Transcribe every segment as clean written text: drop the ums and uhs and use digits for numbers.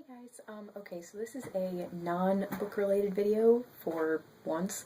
Guys, okay, so this is a non-book related video for once.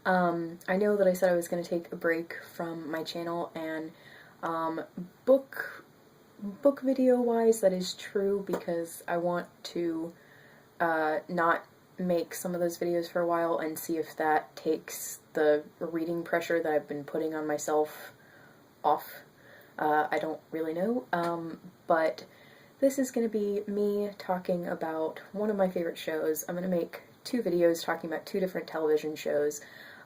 I know that I said I was going to take a break from my channel, and book video wise that is true, because I want to not make some of those videos for a while and see if that takes the reading pressure that I've been putting on myself off. I don't really know, but this is going to be me talking about one of my favorite shows. I'm going to make two videos talking about two different television shows,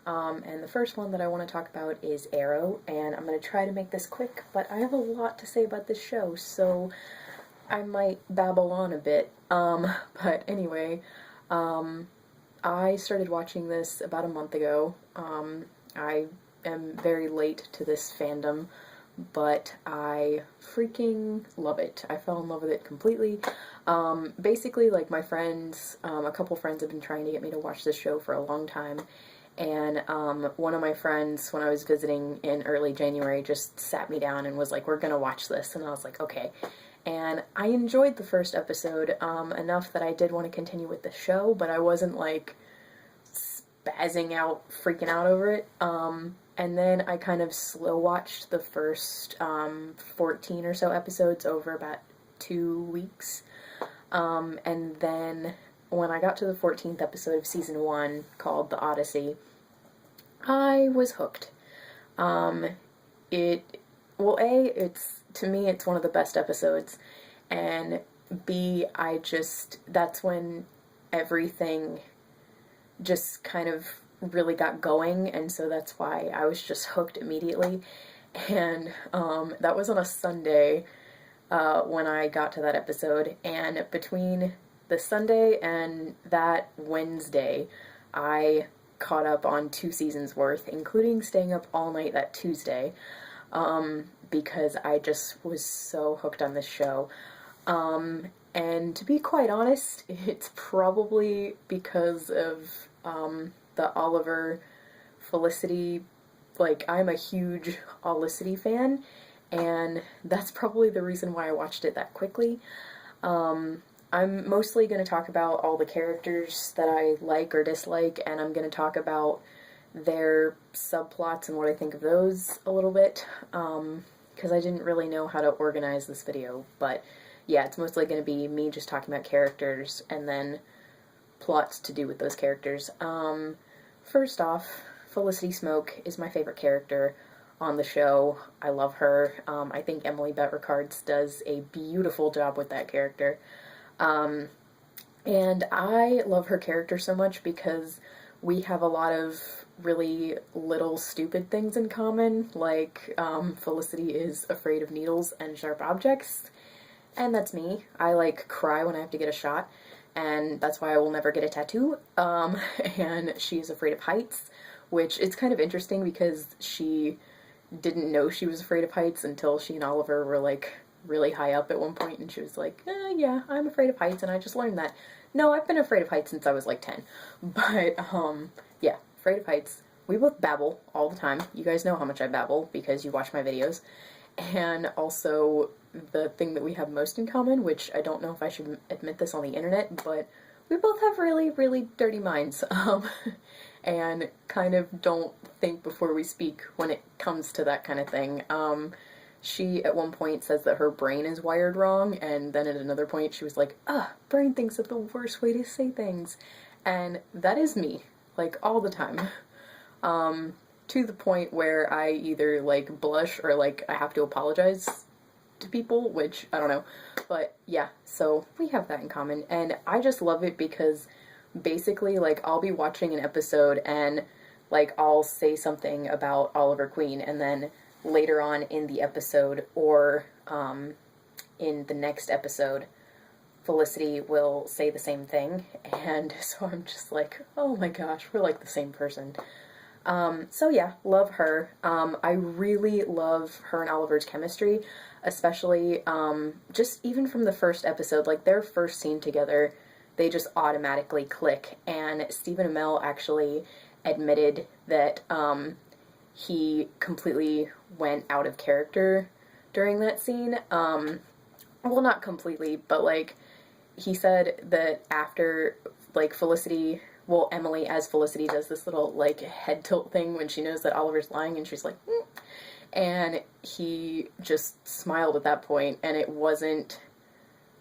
and the first one that I want to talk about is Arrow, and I'm going to try to make this quick, but I have a lot to say about this show, so I might babble on a bit. But anyway, I started watching this about a month ago. I am very late to this fandom, but I freaking love it. I fell in love with it completely. Basically, like, my friends, a couple friends have been trying to get me to watch this show for a long time, and one of my friends, when I was visiting in early January, just sat me down and was like, we're gonna watch this, and I was like, okay. And I enjoyed the first episode enough that I did want to continue with the show, but I wasn't, like, spazzing out, freaking out over it. And then I kind of slow watched the first 14 or so episodes over about 2 weeks. And then when I got to the 14th episode of season 1, called The Odyssey, I was hooked. To me, it's one of the best episodes, and B, that's when everything just kind of really got going, and so that's why I was just hooked immediately. And that was on a Sunday when I got to that episode, and between the Sunday and that Wednesday, I caught up on 2 seasons worth, including staying up all night that Tuesday, because I just was so hooked on this show. And to be quite honest, it's probably because of the Oliver Felicity, like, I'm a huge Olicity fan, and that's probably the reason why I watched it that quickly. I'm mostly going to talk about all the characters that I like or dislike, and I'm going to talk about their subplots and what I think of those a little bit, because I didn't really know how to organize this video, but yeah, it's mostly going to be me just talking about characters, and then plots to do with those characters. First off, Felicity Smoke is my favorite character on the show. I love her. I think Emily Bett Rickards does a beautiful job with that character. And I love her character so much because we have a lot of really little stupid things in common, like Felicity is afraid of needles and sharp objects, and that's me. I, like, cry when I have to get a shot, and that's why I will never get a tattoo. And she's afraid of heights, which it's kind of interesting because she didn't know she was afraid of heights until she and Oliver were, like, really high up at one point, and she was like, yeah, I'm afraid of heights, and I just learned that. No, I've been afraid of heights since I was, like, 10. But, yeah, afraid of heights. We both babble all the time. You guys know how much I babble because you watch my videos. And also, the thing that we have most in common, which I don't know if I should admit this on the internet, but we both have really, really dirty minds, and kind of don't think before we speak when it comes to that kind of thing. She, at one point, says that her brain is wired wrong, and then at another point she was like, brain thinks of the worst way to say things. And that is me, like, all the time. To the point where I either, like, blush or, like, I have to apologize to people, which, I don't know. But, yeah, so we have that in common, and I just love it because, basically, like, I'll be watching an episode and, like, I'll say something about Oliver Queen, and then later on in the episode, or in the next episode, Felicity will say the same thing, and so I'm just like, oh my gosh, we're like the same person. So yeah, love her. I really love her and Oliver's chemistry, especially, just even from the first episode, like, their first scene together, they just automatically click, and Stephen Amell actually admitted that, he completely went out of character during that scene. Well, not completely, but, like, he said that after, like, Felicity, well, Emily as Felicity does this little, like, head tilt thing when she knows that Oliver's lying, and she's like, mm. And he just smiled at that point, and it wasn't,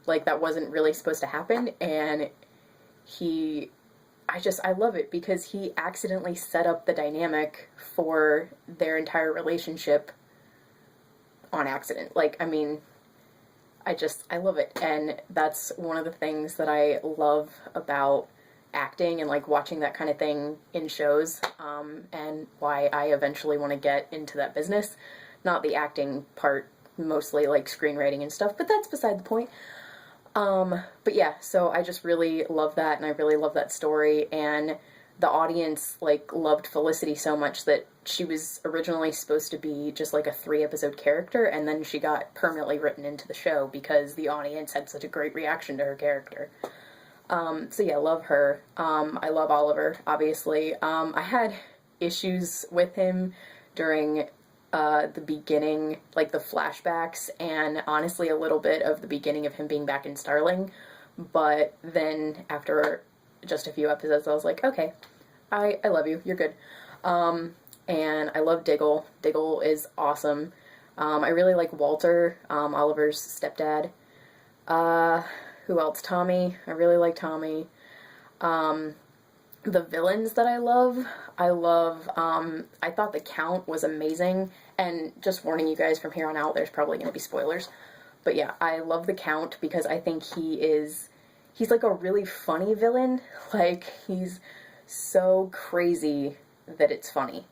like, that wasn't really supposed to happen, and I love it, because he accidentally set up the dynamic for their entire relationship on accident. Like, I mean, I love it, and that's one of the things that I love about acting and, like, watching that kind of thing in shows, and why I eventually want to get into that business. Not the acting part, mostly, like, screenwriting and stuff, but that's beside the point. But yeah, so I just really love that, and I really love that story, and the audience, like, loved Felicity so much that she was originally supposed to be just, like, a 3-episode character, and then she got permanently written into the show because the audience had such a great reaction to her character. So yeah, love her. I love Oliver, obviously. I had issues with him during the beginning, like the flashbacks, and honestly a little bit of the beginning of him being back in Starling, but then after just a few episodes I was like, okay, I love you, you're good. And I love Diggle. Diggle is awesome. I really like Walter, Oliver's stepdad. Who else? Tommy. I really like Tommy. The villains that I love, I thought the Count was amazing, and just warning you guys, from here on out there's probably going to be spoilers, but yeah, I love the Count because I think he's like a really funny villain. Like, he's so crazy that it's funny.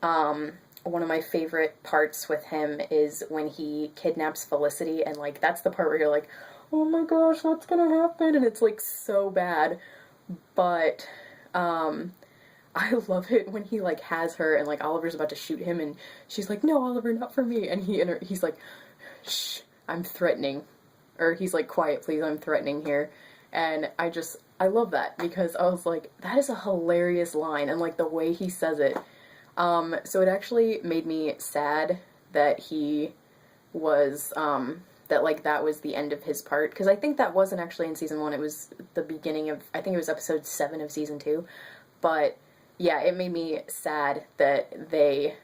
One of my favorite parts with him is when he kidnaps Felicity, and, like, that's the part where you're like, oh my gosh, what's gonna happen? And it's, like, so bad. But, I love it when he, like, has her, and, like, Oliver's about to shoot him, and she's like, no, Oliver, not for me. And he's like, shh, I'm threatening. Or he's like, quiet, please, I'm threatening here. And I love that, because I was like, that is a hilarious line, and, like, the way he says it. So it actually made me sad that he was, that, like, that was the end of his part, because I think that wasn't actually in season 1, it was the beginning of, I think it was episode 7 of season 2, but yeah, it made me sad that they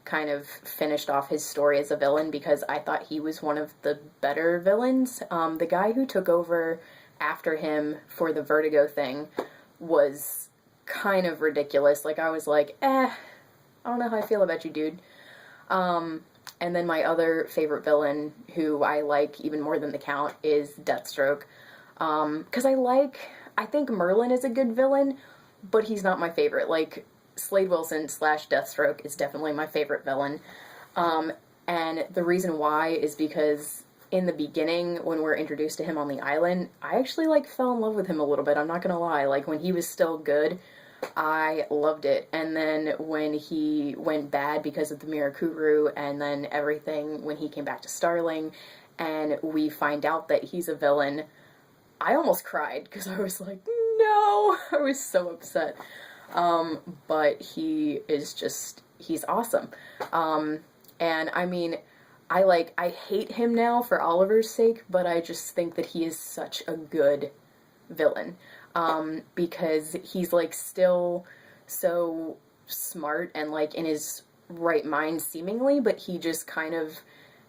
kind of finished off his story as a villain, because I thought he was one of the better villains. The guy who took over after him for the Vertigo thing was kind of ridiculous. Like, I was like, I don't know how I feel about you, dude. And then my other favorite villain, who I like even more than the Count, is Deathstroke. Because I think Merlin is a good villain, but he's not my favorite. Like, Slade Wilson / Deathstroke is definitely my favorite villain. And the reason why is because in the beginning, when we're introduced to him on the island, I actually, like, fell in love with him a little bit, I'm not gonna lie. Like, when he was still good, I loved it. And then when he went bad because of the Mirakuru, and then everything, when he came back to Starling, and we find out that he's a villain, I almost cried, because I was like, no! I was so upset. But he is just, he's awesome. And I mean, I hate him now for Oliver's sake, but I just think that he is such a good villain. Because he's, like, still so smart and, like, in his right mind, seemingly, but he just kind of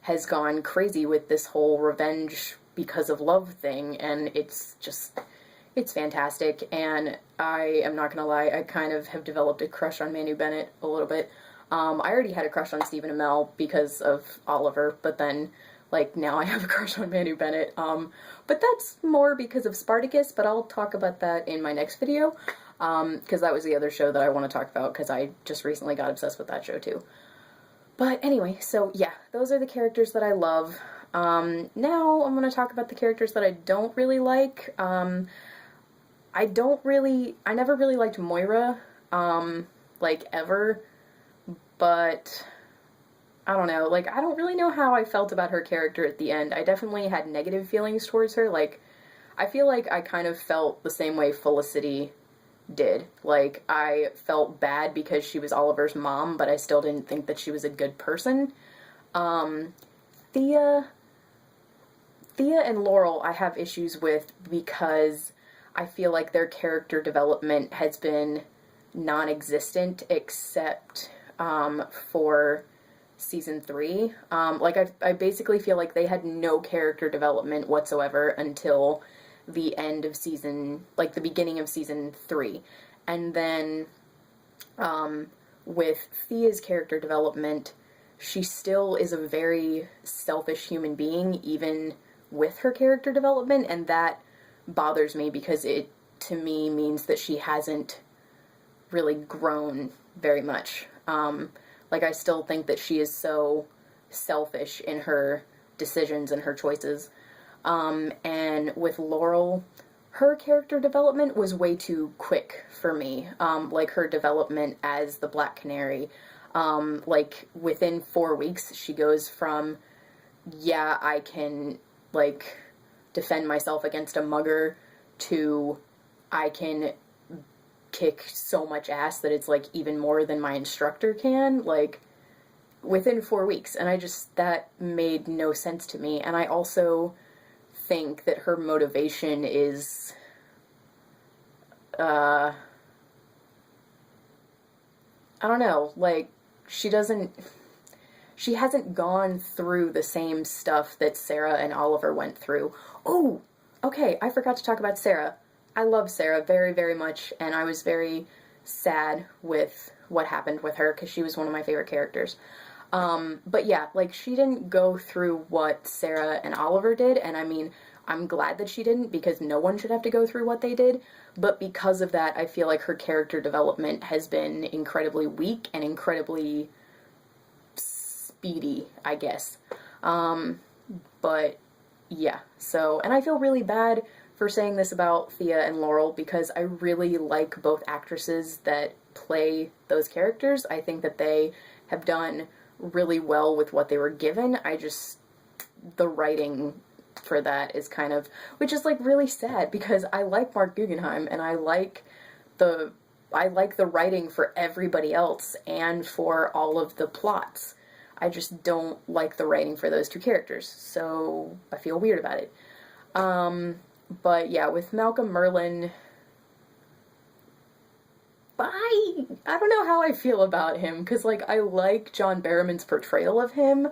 has gone crazy with this whole revenge because of love thing, and it's fantastic, and I am not gonna lie, I kind of have developed a crush on Manu Bennett a little bit. I already had a crush on Stephen Amell because of Oliver, but then, like, now I have a crush on Manu Bennett, but that's more because of Spartacus, but I'll talk about that in my next video, because that was the other show that I want to talk about, because I just recently got obsessed with that show too. But anyway, so yeah, those are the characters that I love. Now I'm going to talk about the characters that I don't really like. I never really liked Moira, like, ever, but I don't know, like, I don't really know how I felt about her character at the end. I definitely had negative feelings towards her. Like, I feel like I kind of felt the same way Felicity did. Like, I felt bad because she was Oliver's mom, but I still didn't think that she was a good person. Thea, Thea and Laurel I have issues with because I feel like their character development has been non-existent except for season 3. I basically feel like they had no character development whatsoever until the end of the beginning of season 3. And then with Thea's character development, she still is a very selfish human being, even with her character development, and that bothers me because it, to me, means that she hasn't really grown very much. I still think that she is so selfish in her decisions and her choices. And with Laurel, her character development was way too quick for me. Her development as the Black Canary. Within 4 weeks, she goes from, yeah, I can, defend myself against a mugger, to I can kick so much ass that it's, even more than my instructor can, within 4 weeks. And that made no sense to me. And I also think that her motivation is, I don't know, she hasn't gone through the same stuff that Sarah and Oliver went through. Oh, okay, I forgot to talk about Sarah. I love Sarah very, very much, and I was very sad with what happened with her, because she was one of my favorite characters. But yeah, she didn't go through what Sarah and Oliver did, and I mean, I'm glad that she didn't, because no one should have to go through what they did, but because of that, I feel like her character development has been incredibly weak and incredibly speedy, I guess. But yeah, and I feel really bad for saying this about Thea and Laurel, because I really like both actresses that play those characters. I think that they have done really well with what they were given. The writing for that is kind of, which is really sad, because I like Mark Guggenheim, and I like the writing for everybody else and for all of the plots. I just don't like the writing for those two characters, so I feel weird about it. But yeah, with Malcolm Merlyn, I don't know how I feel about him, because, I like John Barrowman's portrayal of him,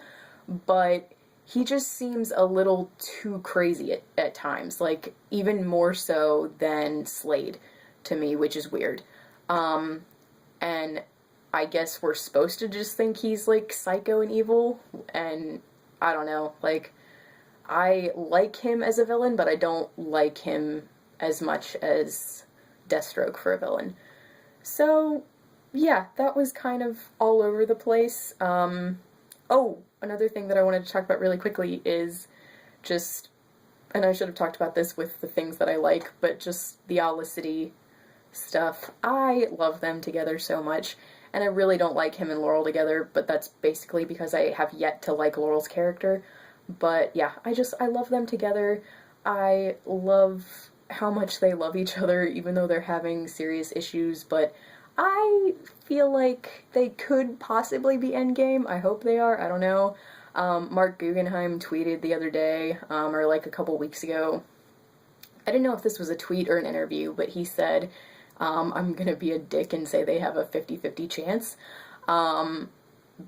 but he just seems a little too crazy at times, even more so than Slade, to me, which is weird. And I guess we're supposed to just think he's, psycho and evil, and I don't know, I like him as a villain, but I don't like him as much as Deathstroke for a villain. So, yeah, that was kind of all over the place. Oh, another thing that I wanted to talk about really quickly is and I should have talked about this with the things that I like, but just the Owl-licity stuff. I love them together so much, and I really don't like him and Laurel together, but that's basically because I have yet to like Laurel's character. But yeah, I love them together. I love how much they love each other, even though they're having serious issues, but I feel like they could possibly be endgame. I hope they are. I don't know. Mark Guggenheim tweeted the other day, or a couple weeks ago. I didn't know if this was a tweet or an interview, but he said, I'm gonna be a dick and say they have a 50-50 chance.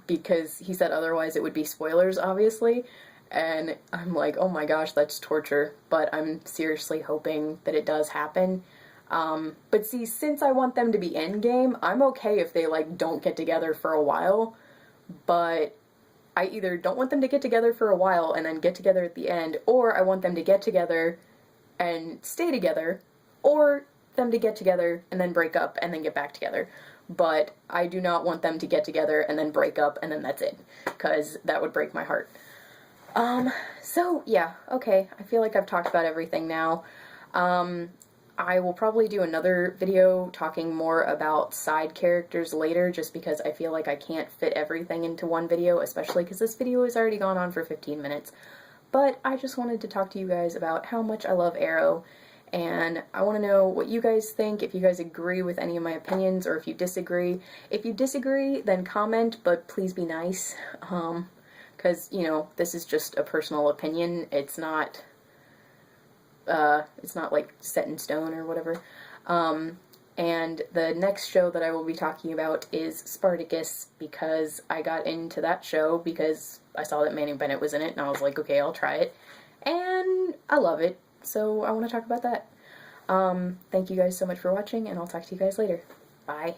Because he said otherwise it would be spoilers, obviously. And I'm like, oh my gosh, that's torture. But I'm seriously hoping that it does happen. But see, since I want them to be endgame, I'm okay if they, don't get together for a while. But I either don't want them to get together for a while and then get together at the end, or I want them to get together and stay together, or them to get together and then break up and then get back together. But I do not want them to get together and then break up and then that's it, because that would break my heart. So yeah, okay, I feel like I've talked about everything now. I will probably do another video talking more about side characters later, just because I feel like I can't fit everything into one video, especially because this video has already gone on for 15 minutes. But I just wanted to talk to you guys about how much I love Arrow, and I want to know what you guys think, if you guys agree with any of my opinions, or if you disagree. If you disagree, then comment, but please be nice, because because, you know, this is just a personal opinion. It's not like set in stone or whatever. And the next show that I will be talking about is Spartacus, because I got into that show because I saw that Manny Bennett was in it, and I was like, okay, I'll try it. And I love it, so I want to talk about that. Thank you guys so much for watching, and I'll talk to you guys later. Bye.